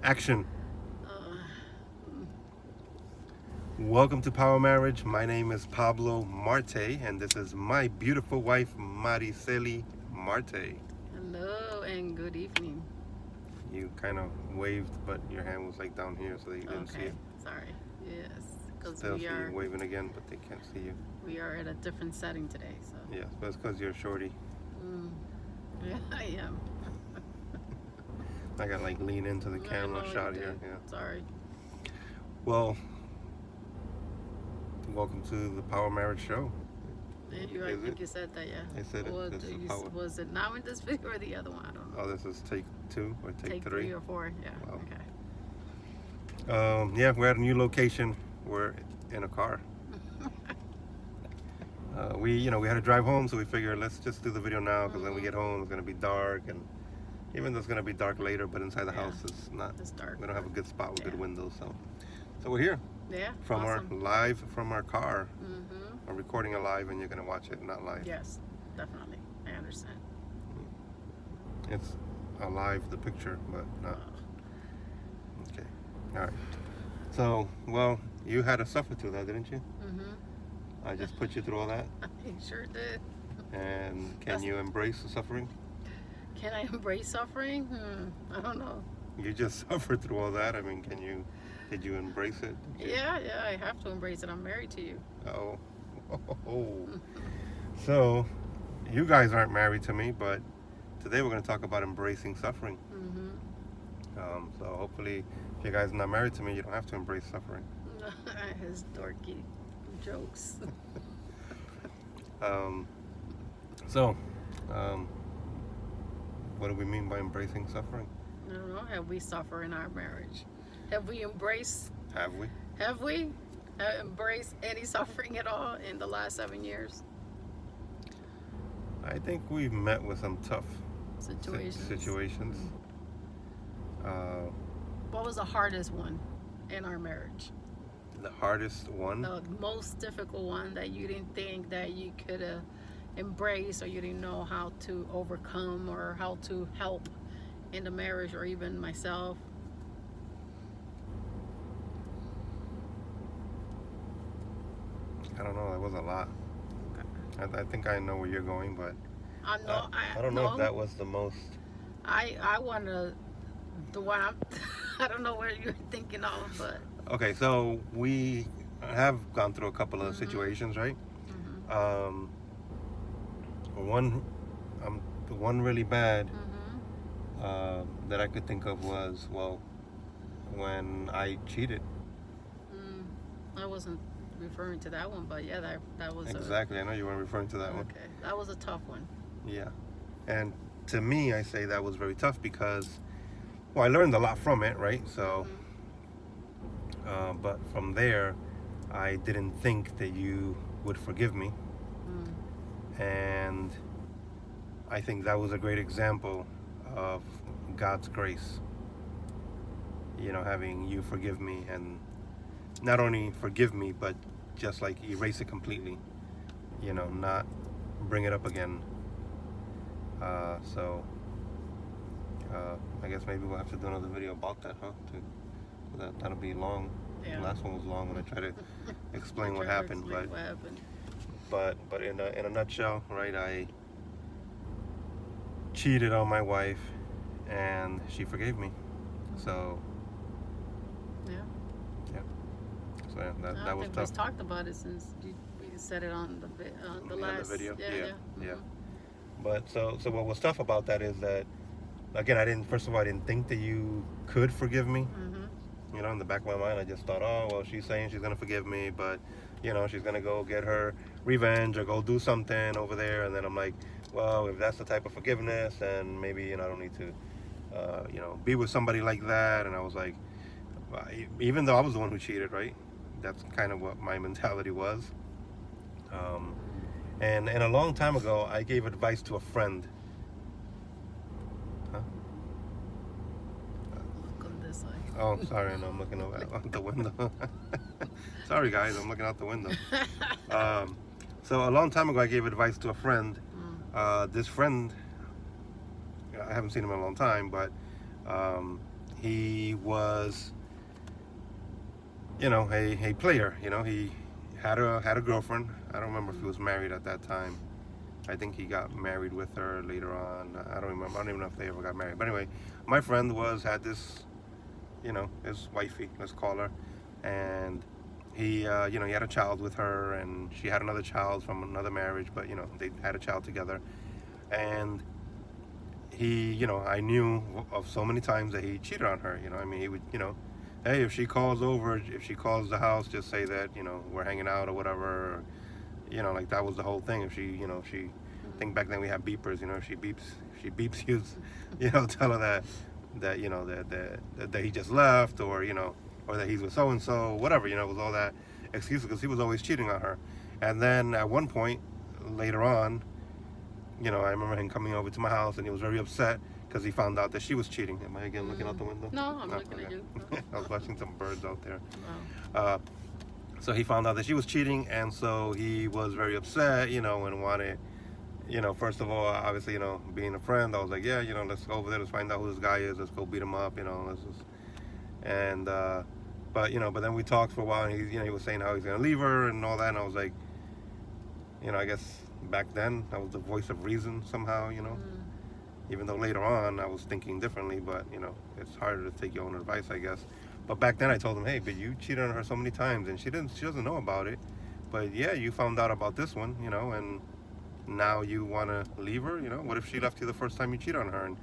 Action. Uh, Welcome to Power Marriage. My name is Pablo Marte, and this is my beautiful wife, Mariceli Marte. Hello and good evening. You kind of waved, but your hand was like down here, so they didn't see it. Okay, sorry. Yes, because Still we see you are waving again, but they can't see you. we are at a different setting today. So Yes, but it's because you're a shorty. mm, yeah, I am. I got like lean into the I camera know you shot here. did. Yeah. Sorry. Well, welcome to the Power Marriage Show. I Is it? think you said that. Yeah. I said it. Well, This is Power. was it now in this video or the other one? I don't know. Oh, this is take 2 or take Take 3. 3 or 4. Yeah. Wow. Okay. Yeah, we're at a new location. We're in a car. We had to drive home, so we figured let's just do the video now because when we get home it's gonna be dark, and even though it's gonna be dark later, but inside the Yeah. house it's not. It's dark. We don't have a good spot with Yeah. good windows, so we're here Yeah. from Awesome. our car. Mm-hmm. I'm recording it live, and you're gonna watch it not live. Yes, definitely. I understand. It's alive, the picture, but not. Okay. All right. So, well, you had to suffer through that, didn't you? Mm-hmm. I just put you through all that, I sure did. and can you embrace the suffering? Can I embrace suffering? I don't know. You just suffered through all that. I mean, did you embrace it? Did you- Yeah, I have to embrace it. I'm married to you. Oh. So, you guys aren't married to me, but today we're going to talk about embracing suffering. Mm-hmm. So hopefully, if you guys are not married to me, you don't have to embrace suffering. His dorky jokes. Um, so, um, what do we mean by embracing suffering? I don't know. Have we suffered in our marriage? Have we embraced? Have we? Have we embraced any suffering at all in the last 7 years? I think we've met with some tough Situations. What was the hardest one in our marriage? The hardest one. The most difficult one that you didn't think that you could embrace, or you didn't know how to overcome, or how to help in the marriage, or even myself? I don't know. That was a lot. I think I know where you're going, but I know. I don't know if that was the most. I want to. The one I'm. I don't know what you're thinking of, but. Okay, so we have gone through a couple of situations, right? Mm-hmm. One, the one really bad Mm-hmm. that I could think of was, well, when I cheated. I wasn't referring to that one, but yeah, that was Exactly. I know you weren't referring to that one. Okay, that was a tough one. Yeah. And to me, I say that was very tough because, well, I learned a lot from it, right? So, but from there, I didn't think that you would forgive me. And I think that was a great example of God's grace. Having you forgive me, and not only forgive me, but just like erase it completely. Not bring it up again. So I guess maybe we'll have to do another video about that, huh? That'll be long. Yeah. The last one was long when I tried to explain what Try to happened, explain what happened. but in a nutshell, right? I cheated on my wife, and she forgave me. So Yeah. so yeah, I that was think tough. we talked about it since we said it on the On last the video. Yeah. Yeah. But so what was tough about that is that, again, I didn't think that you could forgive me. Mm-hmm. In the back of my mind, I just thought, oh, well, she's saying she's gonna forgive me, but she's gonna go get her revenge or go do something over there. And then I'm like, well, if that's the type of forgiveness, then maybe I don't need to be with somebody like that. And I was like, even though I was the one who cheated, right? That's kind of what my mentality was. And a long time ago, I gave advice to a friend. Huh? Look on this side. Oh, sorry, no, I'm looking out the window. Sorry, guys, I'm looking out the window. So a long time ago, I gave advice to a friend. This friend, I haven't seen him in a long time, but he was, a player. He had a girlfriend. I don't remember if he was married at that time. I think he got married with her later on. I don't remember. I don't even know if they ever got married. But anyway, my friend had this, his wifey, let's call her, and he, he had a child with her, and she had another child from another marriage. But they had a child together, and he, I knew of so many times that he cheated on her. I mean, he would, hey, if she calls the house, just say that, we're hanging out or whatever. Or, like that was the whole thing. If she, I think back then we had beepers, if she beeps you, tell her that, that he just left, or, or that he's with so-and-so, whatever, it was all that excuse because he was always cheating on her. And then at one point later on, I remember him coming over to my house, and he was very upset because he found out that she was cheating. Am I again looking out the window? No, I'm looking at you. I was watching some birds out there. Wow. So he found out that she was cheating, and so he was very upset, and wanted, first of all, obviously, being a friend, I was like, yeah, let's go over there, let's find out who this guy is, let's go beat him up, let's just, and, but then we talked for a while, and he was saying how he's gonna leave her and all that, and I was like, I guess back then I was the voice of reason somehow, even though later on I was thinking differently, but it's harder to take your own advice, I guess. But back then I told him, hey, but you cheated on her so many times, and she doesn't know about it, but yeah, you found out about this one, and now you want to leave her. What if she left you the first time you cheated on her, and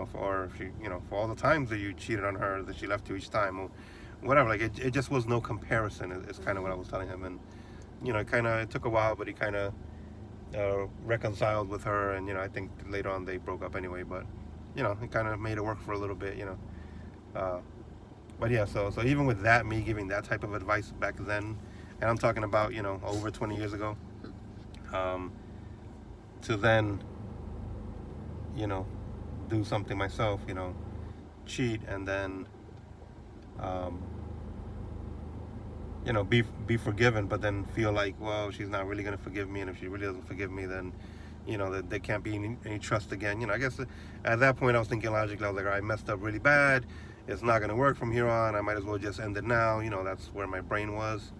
for if she, for all the times that you cheated on her, that she left you each time, or whatever. Like it just was no comparison. Is kind of what I was telling him, and it took a while, but he kind of reconciled with her, and I think later on they broke up anyway, but it kind of made it work for a little bit, but yeah, so even with that, me giving that type of advice back then, and I'm talking about over 20 years ago, to then do something myself, cheat, and then be forgiven, but then feel like, well, she's not really going to forgive me, and if she really doesn't forgive me, then that there can't be any trust again. I guess at that point I was thinking logically. I was like, all right, I messed up really bad, it's not going to work from here on, I might as well just end it now. That's where my brain was,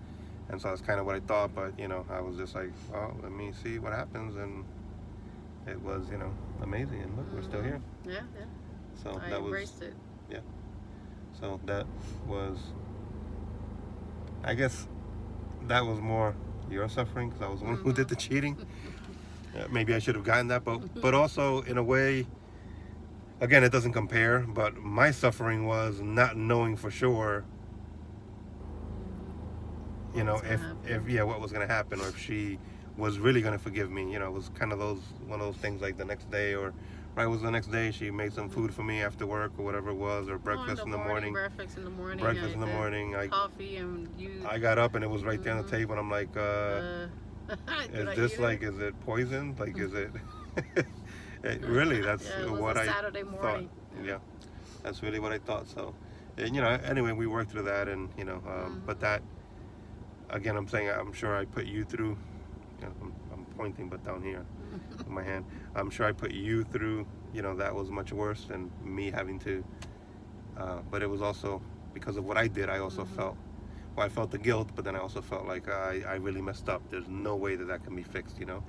and so that's kind of what I thought. But I was just like, well, let me see what happens, and it was amazing, and look, we're still here. Yeah. So I embraced it. Yeah, so that was, I guess that was more your suffering, because I was the one who did the cheating. Maybe I should have gotten that, but also in a way, again, it doesn't compare, but my suffering was not knowing for sure, what was going to happen, or if she was really going to forgive me. It was kind of one of those things, like the next day, or right was the next day, she made some food for me after work or whatever it was, or breakfast in the morning. Breakfast in the morning. Coffee, and I got up and it was right there on the table, and I'm like, is this like, is it poison? Like, is it? Really, that's what I Saturday morning. thought. Yeah, that's really what I thought. So, and, anyway, we worked through that, and but that, again, I'm sure I put you through. I'm pointing, but down here with my hand, I'm sure I put you through. That was much worse than me having to. But it was also because of what I did. I also felt. Well, I felt the guilt, but then I also felt like I really messed up. There's no way that can be fixed. Yeah.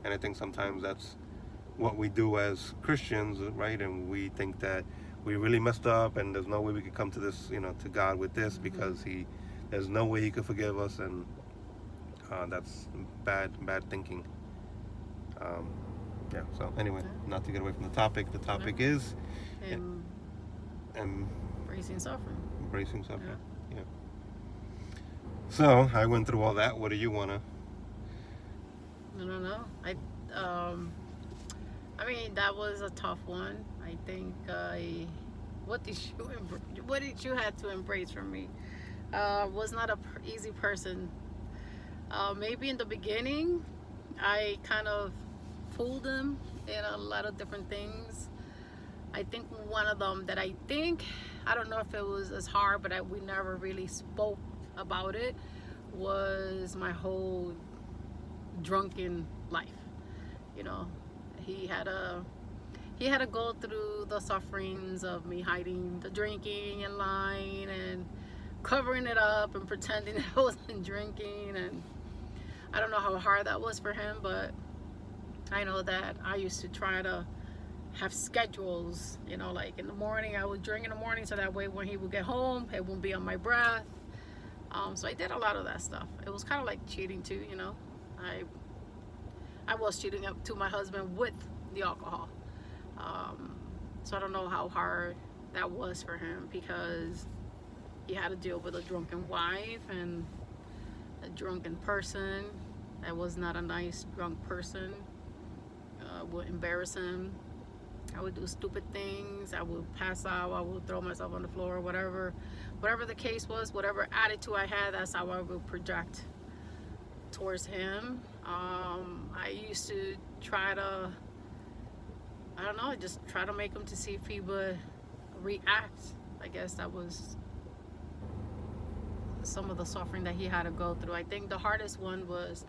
And I think sometimes that's what we do as Christians, right? And we think that we really messed up, and there's no way we could come to this, to God with this, because there's no way He could forgive us, and that's bad thinking. Yeah. So anyway, not to get away from the topic. The topic is embracing suffering. Embracing suffering. Yeah. So I went through all that. What do you wanna? I don't know. I mean, that was a tough one. I think what did you have to embrace from me? Was not a easy person. Maybe in the beginning, I kind of fooled him in a lot of different things. I think one of them that I don't know if it was as hard, but we never really spoke about it, was my whole drunken life. he had to go through the sufferings of me hiding the drinking and lying and covering it up and pretending I wasn't drinking. And I don't know how hard that was for him, but I know that I used to try to have schedules, you know, like in the morning I would drink in the morning so that way when he would get home it won't be on my breath. So I did a lot of that stuff. It was kind of like cheating too, you know. I was cheating up to my husband with the alcohol. So I don't know how hard that was for him, because he had to deal with a drunken wife and a drunken person that was not a nice drunk person. Would embarrass him. I would do stupid things. I would pass out. I would throw myself on the floor, whatever the case was, whatever attitude I had, that's how I would project towards him. I used to try to, I don't know, just try to make him to see if he would react. I guess that was some of the suffering that he had to go through. I think the hardest one was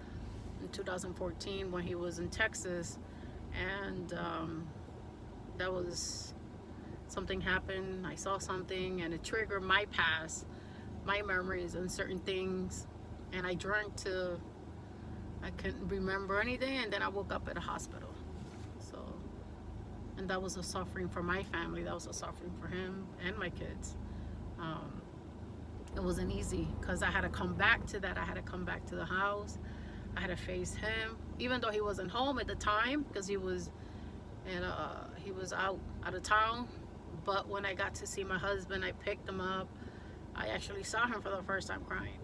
in 2014 when he was in Texas, and that was, something happened, I saw something and it triggered my past, my memories and certain things, and I drank till I couldn't remember anything, and then I woke up at a hospital. So, and that was a suffering for my family, that was a suffering for him and my kids. It wasn't easy because I had to come back to that. I had to come back to the house. I had to face him, even though he wasn't home at the time, because he was out of town. But when I got to see my husband, I picked him up. I actually saw him for the first time crying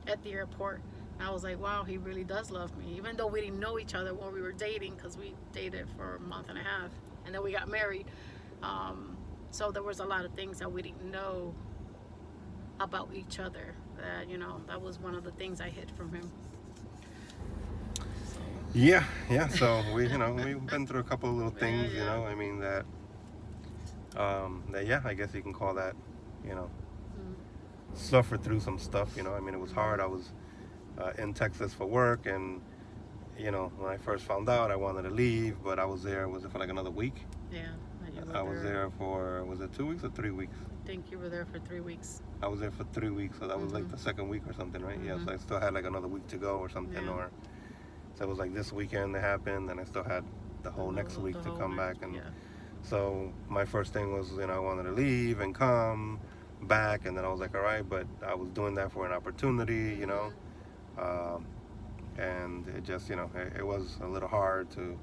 at the airport. And I was like, wow, he really does love me. Even though we didn't know each other when we were dating, because we dated for a month and a half. And then we got married. So there was a lot of things that we didn't know about each other. That, you know, that was one of the things I hid from him. Yeah. So we've been through a couple of little things, you know. I mean that yeah, I guess you can call that, you know, suffered through some stuff, you know. I mean, it was hard. I was in Texas for work, and you know, when I first found out, I wanted to leave, but I was there. Was it for like another week? Yeah. I was there for, was it 2 weeks or 3 weeks? I think you were there for 3 weeks. I was there for 3 weeks, so that was like the second week or something, right? Yeah, so I still had like another week to go or something, or so it was like this weekend that happened, and I still had the whole next week to come back. And so my first thing was, you know, I wanted to leave and come back, and then I was like, all right, but I was doing that for an opportunity, you know, and it just, you know, it was a little hard to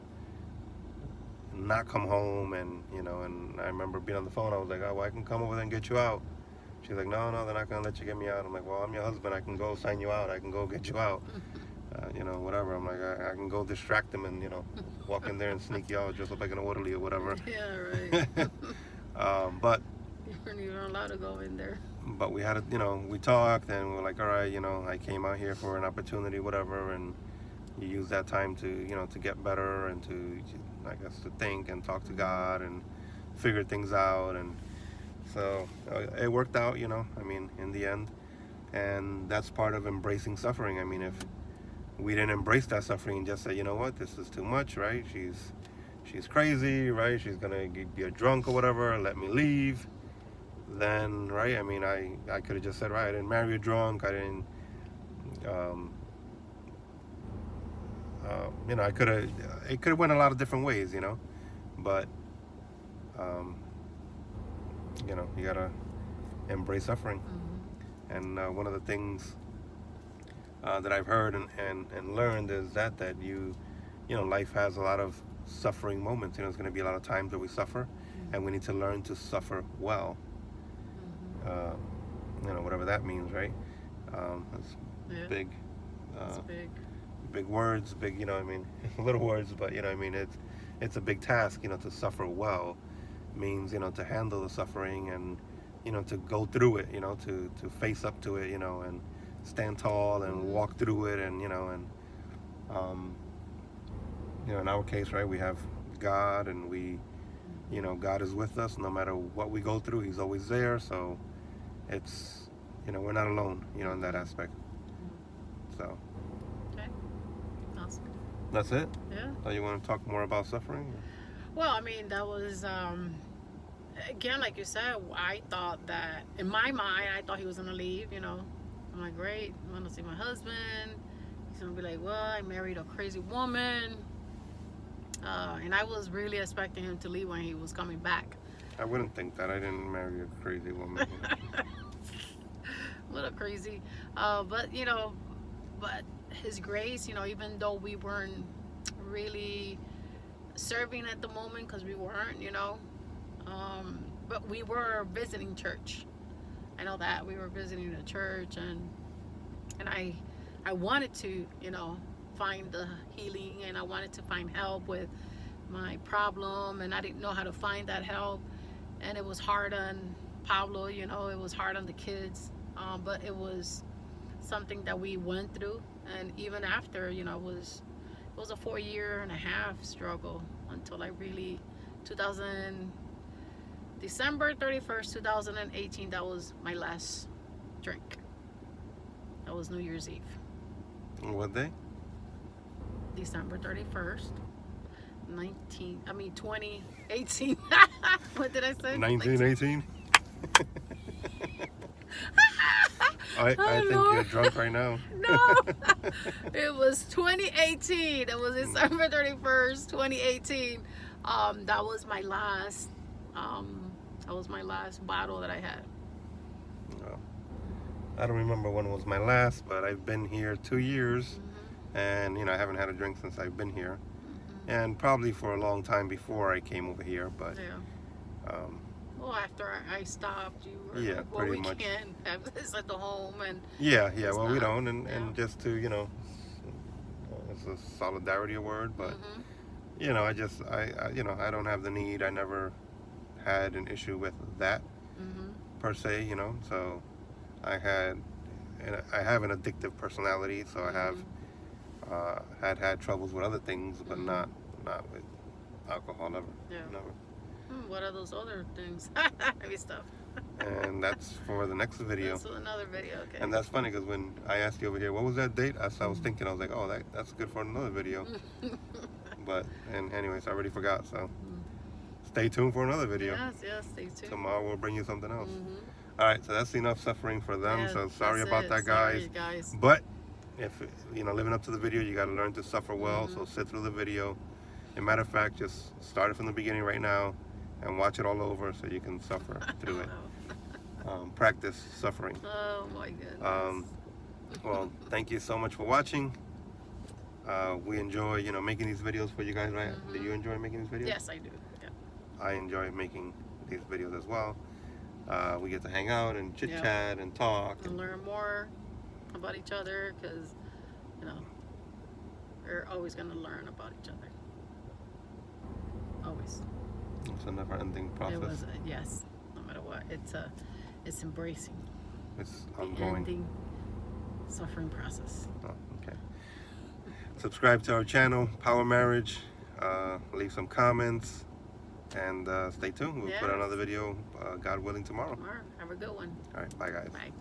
not come home. And you know, and I remember being on the phone, I was like, oh, well, I can come over there and get you out. She's like, no, they're not gonna let you get me out. I'm like, well, I'm your husband, I can go sign you out, I can go get you out. You know, whatever. I'm like, I can go distract them and, you know, walk in there and sneak you out, dress up like an orderly or whatever. Yeah, right. But you weren't even allowed to go in there. But we had to, you know, we talked, and we were like, all right, you know, I came out here for an opportunity, whatever, and you use that time to, you know, to get better and to, I guess, to think and talk to God and figure things out. And so it worked out, you know, I mean, in the end. And that's part of embracing suffering. I mean, if we didn't embrace that suffering and just say, you know what, this is too much, right? She's crazy, right? She's gonna get drunk or whatever, let me leave. Then, right? I mean, I could have just said, right, I didn't marry a drunk. I didn't, you know, it could have went a lot of different ways, you know. But, you know, you gotta embrace suffering. And one of the things that I've heard and learned is that you know, life has a lot of suffering moments. You know, there's going to be a lot of times where we suffer, and we need to learn to suffer well. You know, whatever that means, right? It's big. It's big. Big words, big, you know, I mean, little words, but you know, I mean, it's a big task. You know, to suffer well means, you know, to handle the suffering and, you know, to go through it. You know, to face up to it. You know, and stand tall and walk through it. And you know, in our case, right, we have God, and we, you know, God is with us no matter what we go through. He's always there. So it's, you know, we're not alone, you know, in that aspect. So okay, awesome. That's it. Yeah. So you want to talk more about suffering? Well, I mean, that was again, like you said. I thought that in my mind, I thought he was gonna leave. I'm like, great, I want to see my husband. He's gonna be like, well, I married a crazy woman, and I was really expecting him to leave when he was coming back. I wouldn't think that. I didn't marry a crazy woman. A little crazy, but his grace, even though we weren't really serving at the moment because we weren't, but we were visiting church. I know that we were visiting a church, and I wanted to, find the healing, and I wanted to find help with my problem, and I didn't know how to find that help, and it was hard on Pablo, it was hard on the kids, but it was something that we went through, and even after, it was a 4.5-year struggle until I really, December 31st, 2018, that was my last drink. That was New Year's Eve. What day? December 31st, 2018. What did I say? 1918? I think Lord. you're drunk right now. No, it was 2018. It was December 31st, 2018. That was my last. That was my last bottle that I had. No. I don't remember when was my last, but I've been here 2 years, and I haven't had a drink since I've been here, and probably for a long time before I came over here. But Yeah. Well, after I stopped, you were Yeah, like, well, pretty we much. can't have this at the home, and yeah, It's well, we not, don't, and just to it's a solidarity word, but I just I don't have the need. I never had an issue with that per se, so I have an addictive personality, so I have had troubles with other things, but not with alcohol, never. Yeah. Never. What are those other things? Heavy stuff. And that's for the next video. That's another video. Okay. And that's funny because when I asked you over here, what was that date? I was thinking, I was like, oh, that's good for another video. And anyways, I already forgot. So stay tuned for another video. Yes, stay tuned. Tomorrow we'll bring you something else. All right, so that's enough suffering for them. Yeah, So sorry that's about it. that, Sorry, guys. guys. But if living up to the video, you got to learn to suffer well. So sit through the video. As a matter of fact, just start it from the beginning right now and watch it all over so you can suffer through it. Practice suffering. Oh my goodness. Well, thank you so much for watching. We enjoy, making these videos for you guys, right? Do you enjoy making these videos? Yes, I do. Yeah. I enjoy making these videos as well. We get to hang out and chit chat and talk. And learn more about each other, because we're always going to learn about each other. Always. It's a never-ending process. It was yes. No matter what, it's embracing It's the ongoing. ending suffering process. Oh, okay. Subscribe to our channel, Power Marriage. Leave some comments, and stay tuned. We'll put Yes. another video, God willing, tomorrow. Tomorrow. Have a good one. All right, bye, guys. Bye.